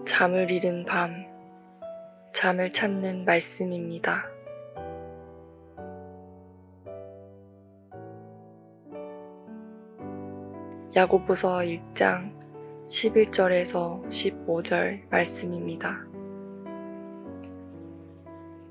잠을 잃은 밤, 잠을 찾는 말씀입니다. 야고보서 1장 11절에서 15절 말씀입니다.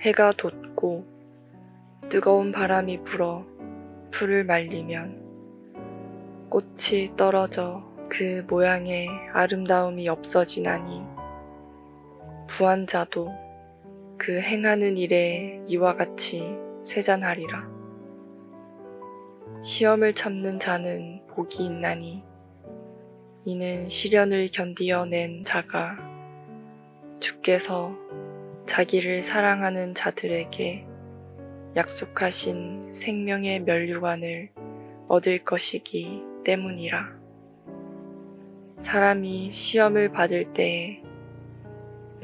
해가 돋고 뜨거운 바람이 불어 풀을 말리면 꽃이 떨어져 그 모양의 아름다움이 없어지나니 부한 자도 그 행하는 일에 이와 같이 쇠잔하리라. 시험을 참는 자는 복이 있나니 이는 시련을 견디어 낸 자가 주께서 자기를 사랑하는 자들에게 약속하신 생명의 면류관을 얻을 것이기 때문이라. 사람이 시험을 받을 때에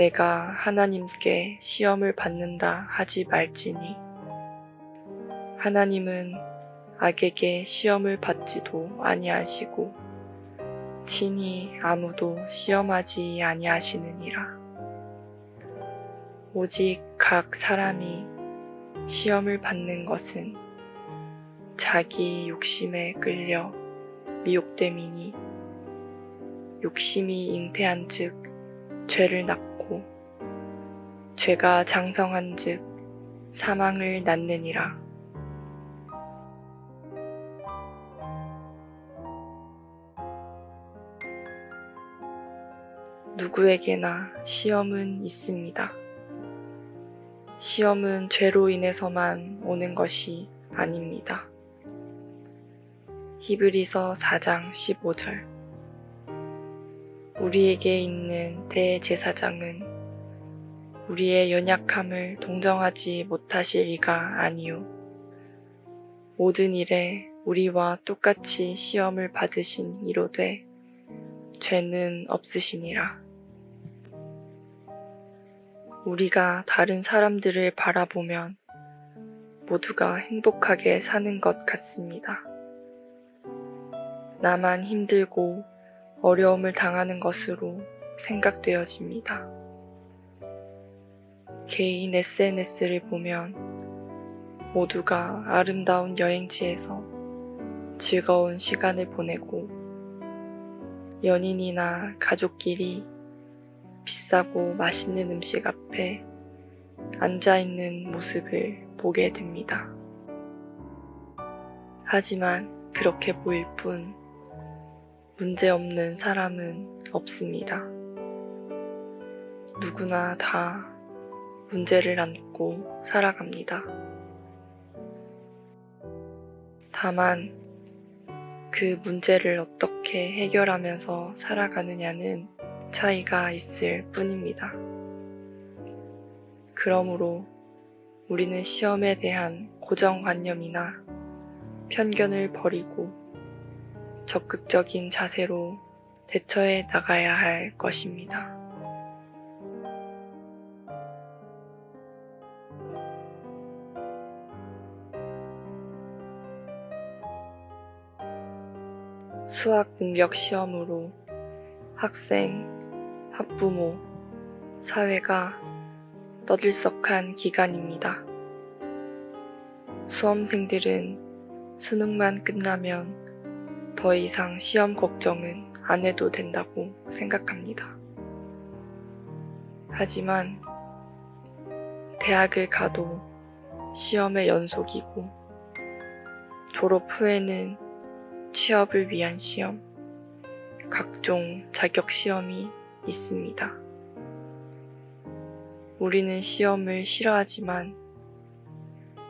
내가 하나님께 시험을 받는다 하지 말지니 하나님은 악에게 시험을 받지도 아니하시고 친히 아무도 시험하지 아니하시느니라. 오직 각 사람이 시험을 받는 것은 자기 욕심에 끌려 미혹됨이니 욕심이 잉태한 즉 죄를 낳고 죄가 장성한 즉 사망을 낳느니라. 누구에게나 시험은 있습니다. 시험은 죄로 인해서만 오는 것이 아닙니다. 히브리서 4장 15절. 우리에게 있는 대제사장은 우리의 연약함을 동정하지 못하실 이가 아니요 모든 일에 우리와 똑같이 시험을 받으신 이로되 죄는 없으시니라. 우리가 다른 사람들을 바라보면 모두가 행복하게 사는 것 같습니다. 나만 힘들고 어려움을 당하는 것으로 생각되어집니다. 개인 SNS를 보면 모두가 아름다운 여행지에서 즐거운 시간을 보내고 연인이나 가족끼리 비싸고 맛있는 음식 앞에 앉아있는 모습을 보게 됩니다. 하지만 그렇게 보일 뿐 문제없는 사람은 없습니다. 누구나 다 문제를 안고 살아갑니다. 다만 그 문제를 어떻게 해결하면서 살아가느냐는 차이가 있을 뿐입니다. 그러므로 우리는 시험에 대한 고정관념이나 편견을 버리고 적극적인 자세로 대처해 나가야 할 것입니다. 수학 능력 시험으로 학생, 학부모, 사회가 떠들썩한 기간입니다. 수험생들은 수능만 끝나면 더 이상 시험 걱정은 안 해도 된다고 생각합니다. 하지만 대학을 가도 시험의 연속이고 졸업 후에는 취업을 위한 시험, 각종 자격 시험이 있습니다. 우리는 시험을 싫어하지만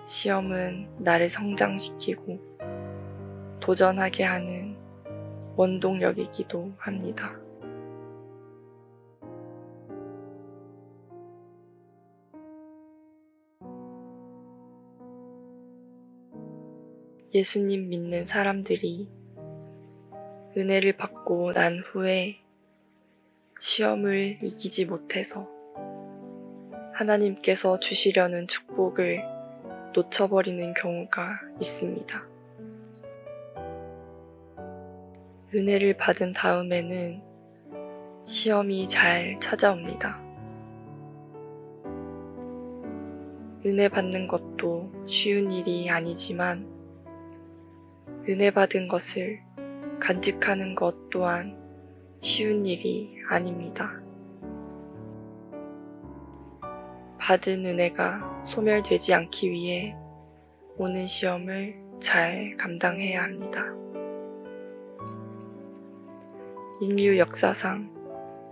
시험은 나를 성장시키고 도전하게 하는 원동력이기도 합니다. 예수님 믿는 사람들이 은혜를 받고 난 후에 시험을 이기지 못해서 하나님께서 주시려는 축복을 놓쳐버리는 경우가 있습니다. 은혜를 받은 다음에는 시험이 잘 찾아옵니다. 은혜 받는 것도 쉬운 일이 아니지만 은혜 받은 것을 간직하는 것 또한 쉬운 일이 아닙니다. 받은 은혜가 소멸되지 않기 위해 오는 시험을 잘 감당해야 합니다. 인류 역사상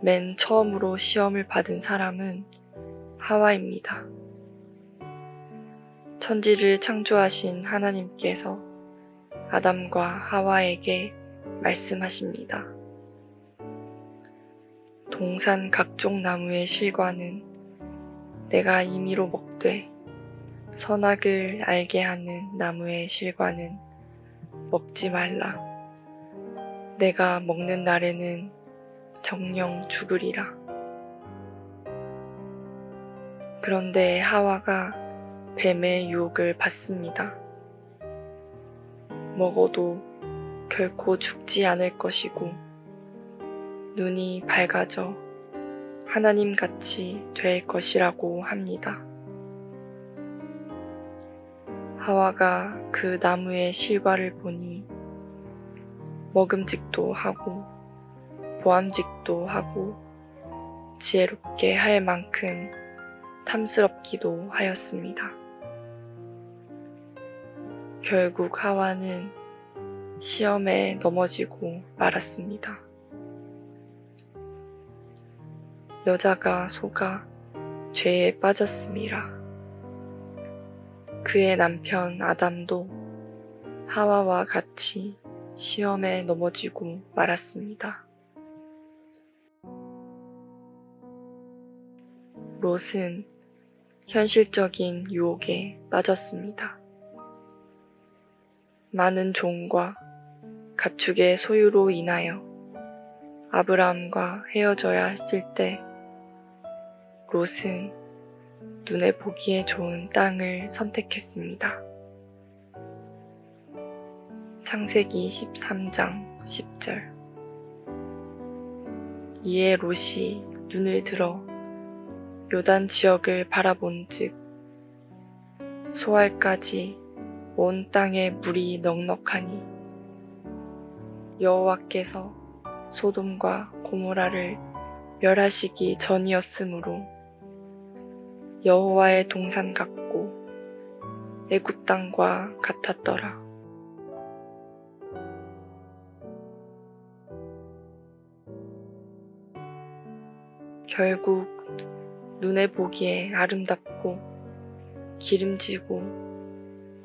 맨 처음으로 시험을 받은 사람은 하와입니다. 천지를 창조하신 하나님께서 아담과 하와에게 말씀하십니다. 동산 각종 나무의 실과는 내가 임의로 먹되 선악을 알게 하는 나무의 실과는 먹지 말라. 내가 먹는 날에는 정령 죽으리라. 그런데 하와가 뱀의 유혹을 받습니다. 먹어도 결코 죽지 않을 것이고 눈이 밝아져 하나님같이 될 것이라고 합니다. 하와가 그 나무의 실과를 보니 먹음직도 하고 보암직도 하고 지혜롭게 할 만큼 탐스럽기도 하였습니다. 결국 하와는 시험에 넘어지고 말았습니다. 여자가 속아 죄에 빠졌음이라. 그의 남편 아담도 하와와 같이 시험에 넘어지고 말았습니다. 롯은 현실적인 유혹에 빠졌습니다. 많은 종과 가축의 소유로 인하여 아브라함과 헤어져야 했을 때 롯은 눈에 보기에 좋은 땅을 선택했습니다. 창세기 13장 10절. 이에 롯이 눈을 들어 요단 지역을 바라본즉 소알까지 온 땅에 물이 넉넉하니 여호와께서 소돔과 고모라를 멸하시기 전이었으므로 여호와의 동산 같고 애굽 땅과 같았더라. 결국 눈에 보기에 아름답고 기름지고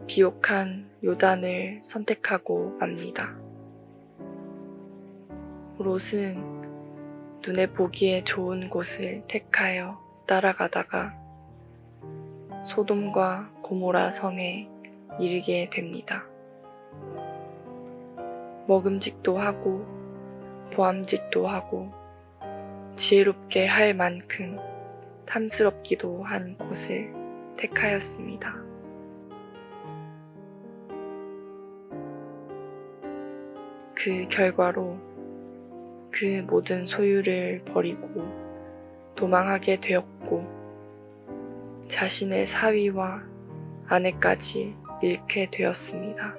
비옥한 요단을 선택하고 맙니다. 롯은 눈에 보기에 좋은 곳을 택하여 따라가다가 소돔과 고모라 성에 이르게 됩니다. 먹음직도 하고 보암직도 하고 지혜롭게 할 만큼 탐스럽기도 한 곳을 택하였습니다. 그 결과로 그 모든 소유를 버리고 도망하게 되었고 자신의 사위와 아내까지 잃게 되었습니다.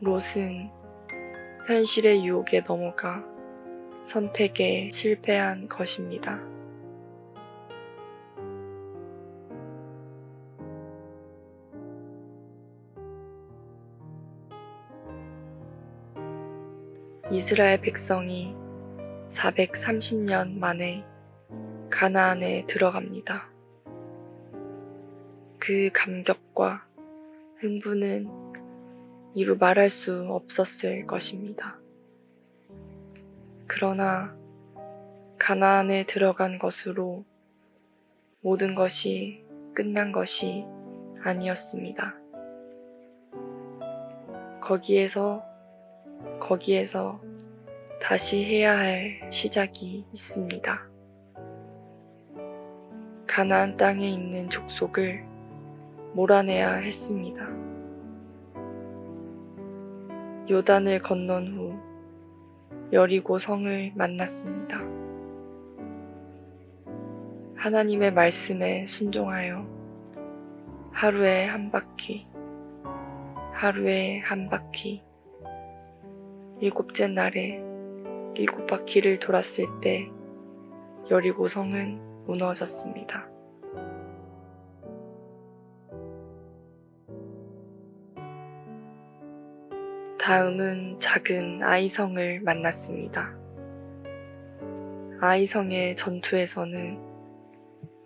롯은 현실의 유혹에 넘어가 선택에 실패한 것입니다. 이스라엘 백성이 430년 만에 가나안에 들어갑니다. 그 감격과 흥분은 이루 말할 수 없었을 것입니다. 그러나 가나안에 들어간 것으로 모든 것이 끝난 것이 아니었습니다. 거기에서 다시 해야 할 시작이 있습니다. 가나안 땅에 있는 족속을 몰아내야 했습니다. 요단을 건넌 후 여리고 성을 만났습니다. 하나님의 말씀에 순종하여 하루에 한 바퀴, 하루에 한 바퀴, 일곱째 날에 7바퀴를 돌았을 때 여리고 성은 무너졌습니다. 다음은 작은 아이성을 만났습니다. 아이성의 전투에서는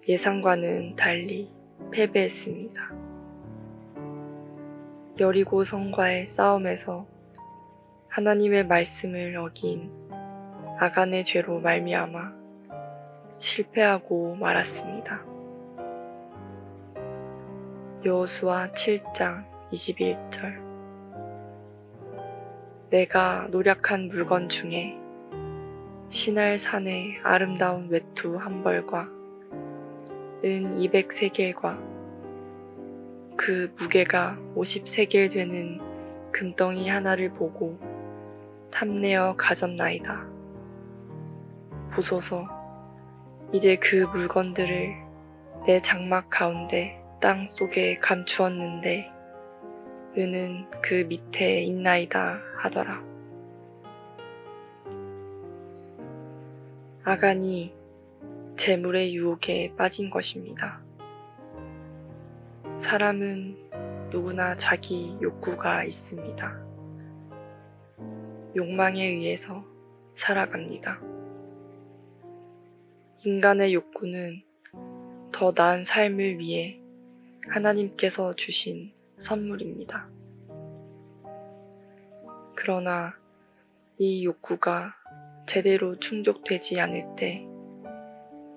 예상과는 달리 패배했습니다. 여리고 성과의 싸움에서 하나님의 말씀을 어긴 아간의 죄로 말미암아 실패하고 말았습니다. 여호수아 7장 21절. 내가 노력한 물건 중에 시날 산의 아름다운 외투 한 벌과 은 200세겔과 그 무게가 50세겔 되는 금덩이 하나를 보고 탐내어 가졌나이다. 보소서, 이제 그 물건들을 내 장막 가운데 땅 속에 감추었는데 은은 그 밑에 있나이다 하더라. 아간이 재물의 유혹에 빠진 것입니다. 사람은 누구나 자기 욕구가 있습니다. 욕망에 의해서 살아갑니다. 인간의 욕구는 더 나은 삶을 위해 하나님께서 주신 선물입니다. 그러나 이 욕구가 제대로 충족되지 않을 때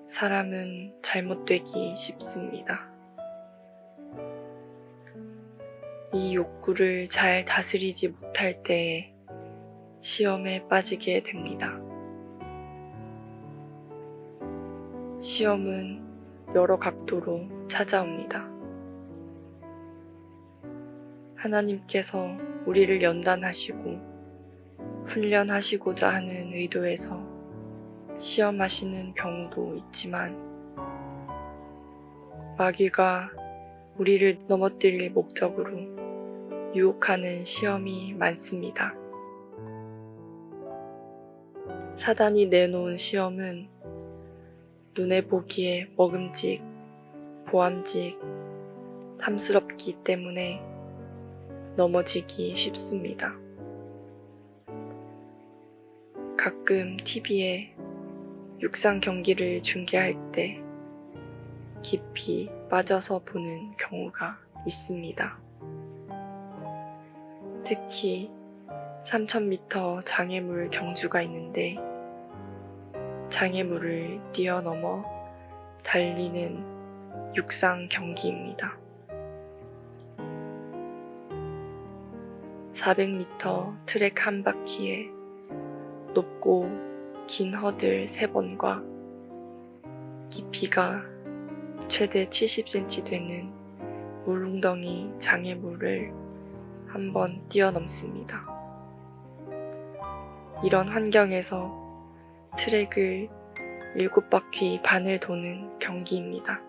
사람은 잘못되기 쉽습니다. 이 욕구를 잘 다스리지 못할 때에 시험에 빠지게 됩니다. 시험은 여러 각도로 찾아옵니다. 하나님께서 우리를 연단하시고 훈련하시고자 하는 의도에서 시험하시는 경우도 있지만 마귀가 우리를 넘어뜨릴 목적으로 유혹하는 시험이 많습니다. 사단이 내놓은 시험은 눈에 보기에 먹음직, 보암직, 탐스럽기 때문에 넘어지기 쉽습니다. 가끔 TV에 육상 경기를 중계할 때 깊이 빠져서 보는 경우가 있습니다. 특히 3000m 장애물 경주가 있는데 장애물을 뛰어넘어 달리는 육상 경기입니다. 400m 트랙 한 바퀴에 높고 긴 허들 3번과 깊이가 최대 70cm 되는 물웅덩이 장애물을 한번 뛰어넘습니다. 이런 환경에서 트랙을 7바퀴 반을 도는 경기입니다.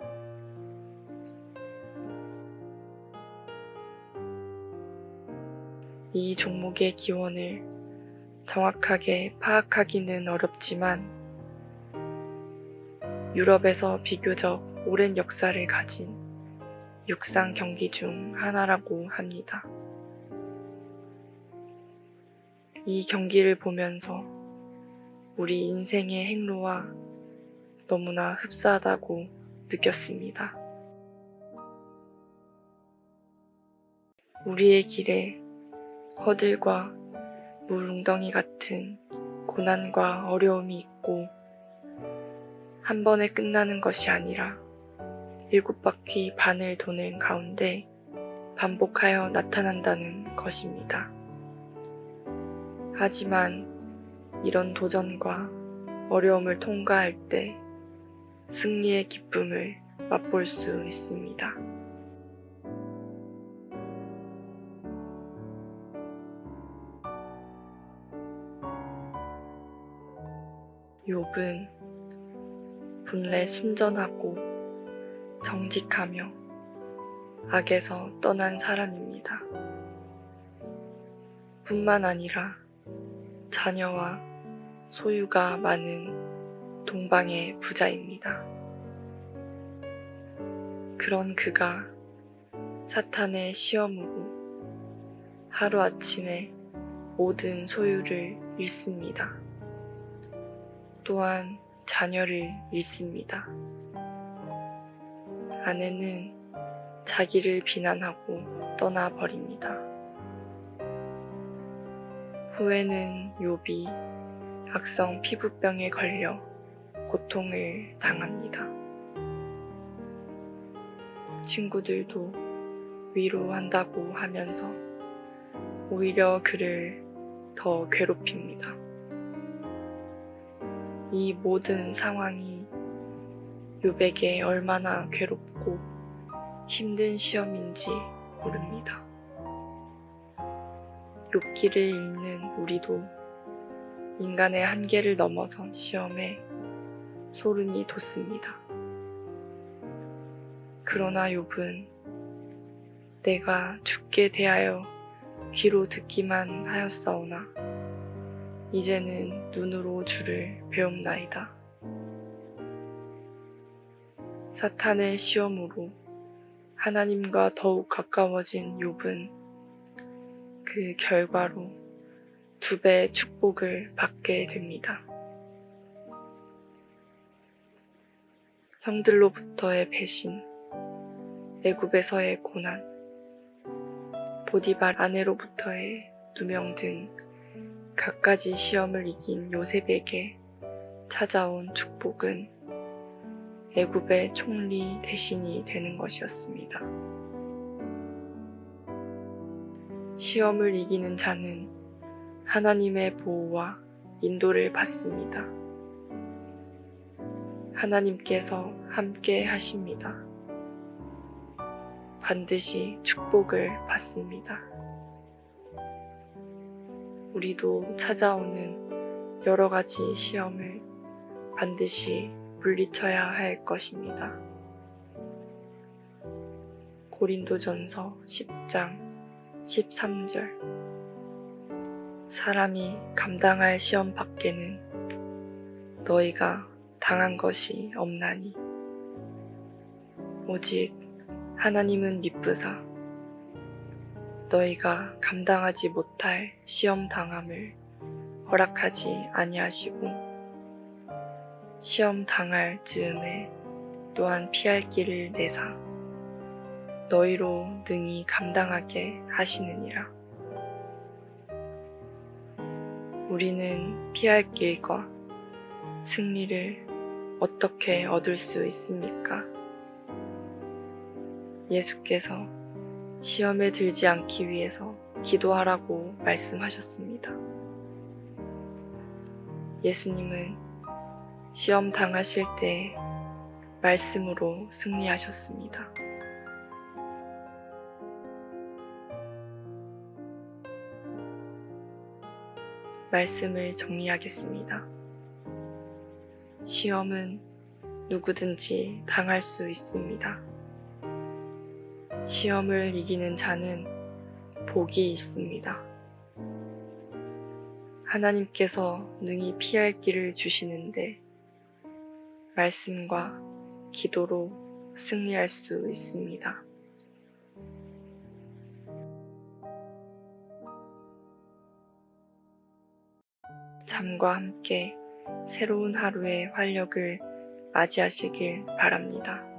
이 종목의 기원을 정확하게 파악하기는 어렵지만 유럽에서 비교적 오랜 역사를 가진 육상 경기 중 하나라고 합니다. 이 경기를 보면서 우리 인생의 행로와 너무나 흡사하다고 느꼈습니다. 우리의 길에 허들과 물웅덩이 같은 고난과 어려움이 있고 한 번에 끝나는 것이 아니라 7바퀴 반을 도는 가운데 반복하여 나타난다는 것입니다. 하지만 이런 도전과 어려움을 통과할 때 승리의 기쁨을 맛볼 수 있습니다. 욥은 본래 순전하고 정직하며 악에서 떠난 사람입니다. 뿐만 아니라 자녀와 소유가 많은 동방의 부자입니다. 그런 그가 사탄의 시험으로 하루아침에 모든 소유를 잃습니다. 또한 자녀를 잃습니다. 아내는 자기를 비난하고 떠나버립니다. 후에는 욥이 악성 피부병에 걸려 고통을 당합니다. 친구들도 위로한다고 하면서 오히려 그를 더 괴롭힙니다. 이 모든 상황이 욥에게 얼마나 괴롭고 힘든 시험인지 모릅니다. 욥기를 읽는 우리도 인간의 한계를 넘어선 시험에 소름이 돋습니다. 그러나 욥은 내가 죽게 대하여 귀로 듣기만 하였사오나 이제는 눈으로 주를 배움나이다. 사탄의 시험으로 하나님과 더욱 가까워진 욥은 그 결과로 2배의 축복을 받게 됩니다. 형들로부터의 배신, 애굽에서의 고난, 보디발 아내로부터의 누명 등 갖가지 시험을 이긴 요셉에게 찾아온 축복은 애굽의 총리 대신이 되는 것이었습니다. 시험을 이기는 자는 하나님의 보호와 인도를 받습니다. 하나님께서 함께 하십니다. 반드시 축복을 받습니다. 우리도 찾아오는 여러 가지 시험을 반드시 물리쳐야 할 것입니다. 고린도전서 10장 13절 사람이 감당할 시험 밖에는 너희가 당한 것이 없나니 오직 하나님은 미쁘사 너희가 감당하지 못할 시험 당함을 허락하지 아니하시고 시험 당할 즈음에 또한 피할 길을 내사 너희로 능히 감당하게 하시느니라. 우리는 피할 길과 승리를 어떻게 얻을 수 있습니까? 예수께서 시험에 들지 않기 위해서 기도하라고 말씀하셨습니다. 예수님은 시험 당하실 때 말씀으로 승리하셨습니다. 말씀을 정리하겠습니다. 시험은 누구든지 당할 수 있습니다. 시험을 이기는 자는 복이 있습니다. 하나님께서 능히 피할 길을 주시는데 말씀과 기도로 승리할 수 있습니다. 잠과 함께 새로운 하루의 활력을 맞이하시길 바랍니다.